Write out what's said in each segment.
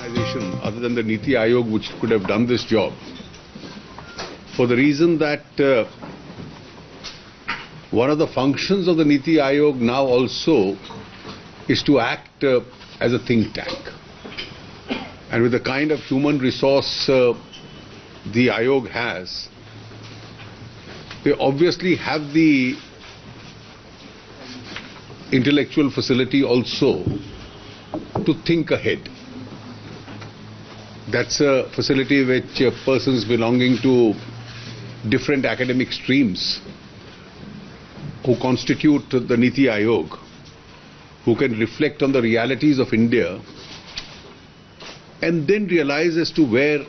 organization other than the NITI Aayog which could have done this job, for the reason that one of the functions of the NITI Aayog now also is to act as a think tank. And with the kind of human resource the Aayog has, they obviously have the intellectual facility also to think ahead. That's a facility which persons belonging to different academic streams who constitute the NITI Aayog, who can reflect on the realities of India and then realize as to where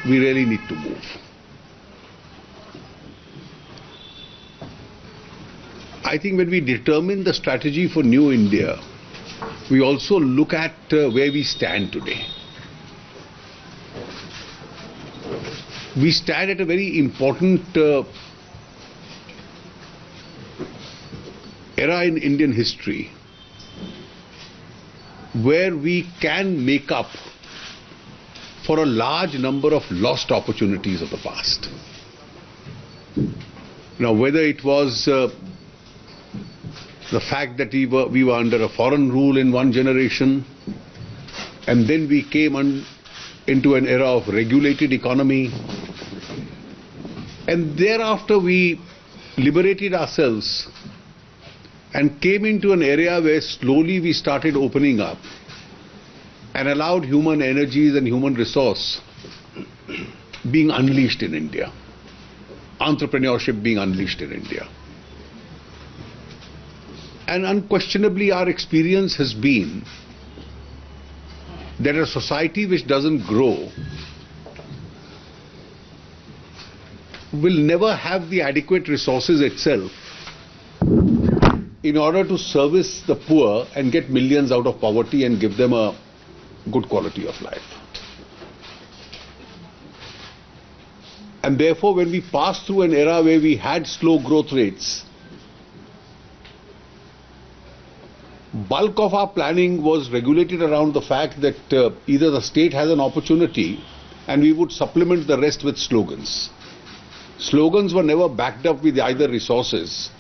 we really need to move. I think when we determine the strategy for New India, we also look at where we stand today. We stand at a very important era in Indian history where we can make up for a large number of lost opportunities of the past. Now, whether it was the fact that we were under a foreign rule in one generation, and then we came into an era of regulated economy, and thereafter we liberated ourselves and came into an area where slowly we started opening up and allowed human energies and human resource being unleashed in India, entrepreneurship being unleashed in India. And unquestionably our experience has been that a society which doesn't grow will never have the adequate resources itself in order to service the poor and get millions out of poverty and give them a good quality of life. And therefore, when we passed through an era where we had slow growth rates, bulk of our planning was regulated around the fact that either the state has an opportunity and we would supplement the rest with slogans. Slogans were never backed up with either resources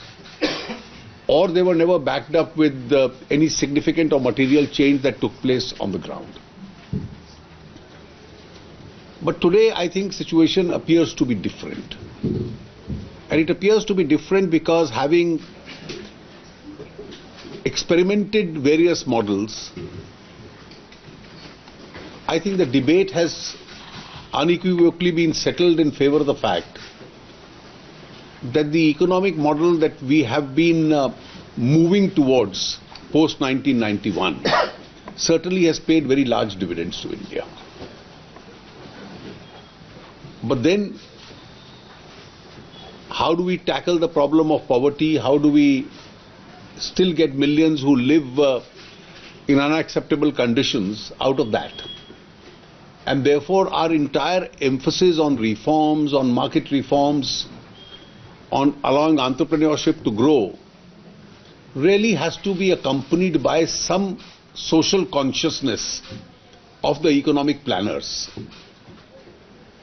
or they were never backed up with any significant or material change that took place on the ground. But today I think situation appears to be different. And it appears to be different because having experimented various models, I think the debate has unequivocally been settled in favor of the fact that the economic model that we have been moving towards post-1991 certainly has paid very large dividends to India. But then, how do we tackle the problem of poverty? How do we still get millions who live in unacceptable conditions out of that? And therefore our entire emphasis on reforms, on market reforms, on allowing entrepreneurship to grow really has to be accompanied by some social consciousness of the economic planners.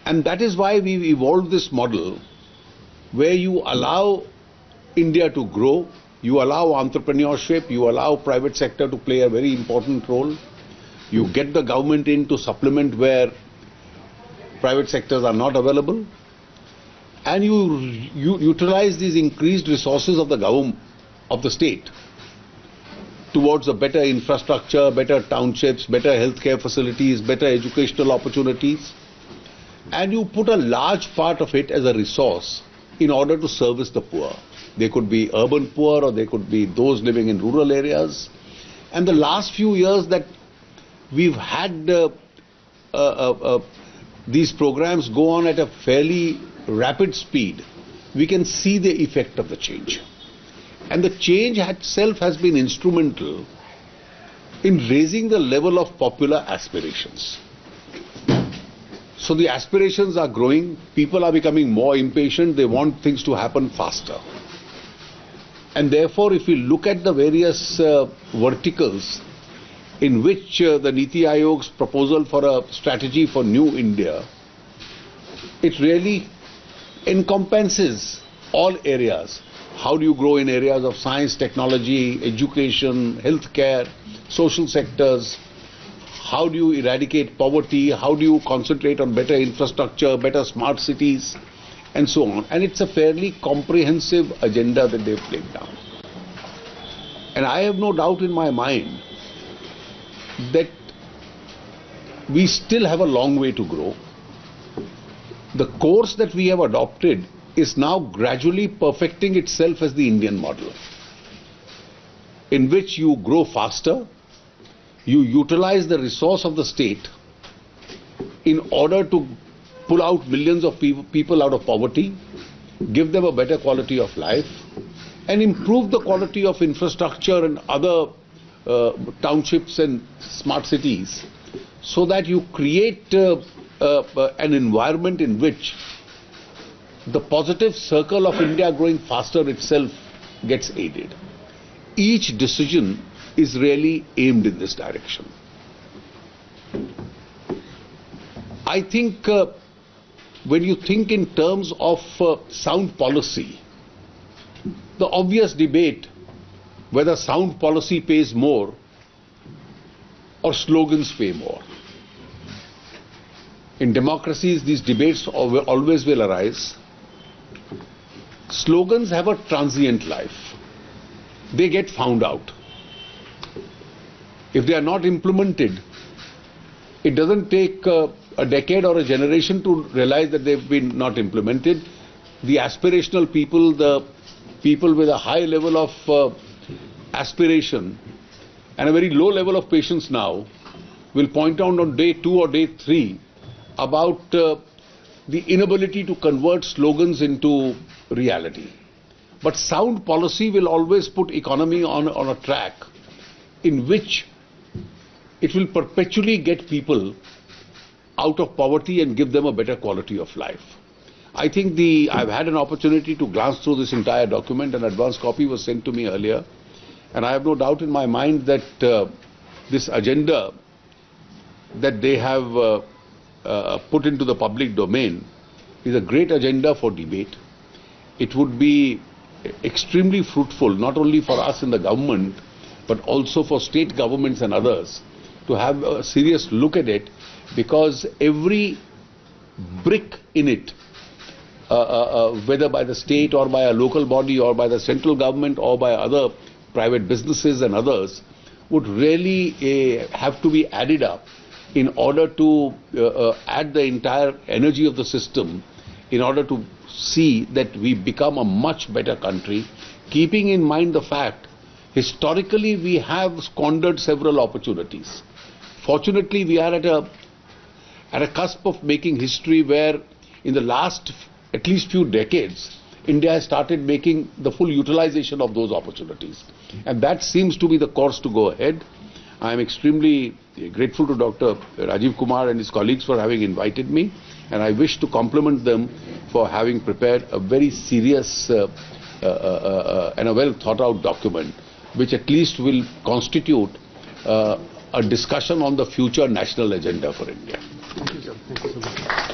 And that is why we've evolved this model where you allow India to grow, you allow entrepreneurship, you allow private sector to play a very important role. You get the government in to supplement where private sectors are not available. And you utilize these increased resources of the government, of the state, towards a better infrastructure, better townships, better healthcare facilities, better educational opportunities. And you put a large part of it as a resource in order to service the poor. They could be urban poor or they could be those living in rural areas. And the last few years that we've had these programs go on at a fairly rapid speed, we can see the effect of the change. And the change itself has been instrumental in raising the level of popular aspirations. So the aspirations are growing, people are becoming more impatient, they want things to happen faster. And therefore, if we look at the various verticals, in which the NITI Aayog's proposal for a strategy for New India, it really encompasses all areas. How do you grow in areas of science, technology, education, healthcare, social sectors? How do you eradicate poverty? How do you concentrate on better infrastructure, better smart cities, and so on? And it's a fairly comprehensive agenda that they've laid down. And I have no doubt in my mind that we still have a long way to grow. The course that we have adopted is now gradually perfecting itself as the Indian model, in which you grow faster, you utilize the resource of the state in order to pull out millions of people out of poverty, give them a better quality of life, and improve the quality of infrastructure and other townships and smart cities, so that you create an environment in which the positive circle of India growing faster itself gets aided. Each decision is really aimed in this direction. I think when you think in terms of sound policy, the obvious debate whether sound policy pays more or slogans pay more. In democracies, these debates always will arise. Slogans have a transient life. They get found out. If they are not implemented, it doesn't take a decade or a generation to realize that they've been not implemented. The aspirational people, the people with a high level of aspiration and a very low level of patience now, will point out on day 2 or day 3 about the inability to convert slogans into reality. But sound policy will always put economy on a track in which it will perpetually get people out of poverty and give them a better quality of life. I think I've had an opportunity to glance through this entire document. An advance copy was sent to me earlier, and I have no doubt in my mind that this agenda that they have put into the public domain is a great agenda for debate. It would be extremely fruitful, not only for us in the government, but also for state governments and others, to have a serious look at it, because every brick in it, whether by the state or by a local body or by the central government or by other private businesses and others, would really have to be added up in order to add the entire energy of the system, in order to see that we become a much better country, keeping in mind the fact historically we have squandered several opportunities. Fortunately, we are at a cusp of making history where in the last at least few decades, India has started making the full utilization of those opportunities. And that seems to be the course to go ahead. I am extremely grateful to Dr. Rajiv Kumar and his colleagues for having invited me, and I wish to compliment them for having prepared a very serious and a well thought out document, which at least will constitute a discussion on the future national agenda for India. Thank you, sir. Thank you so much.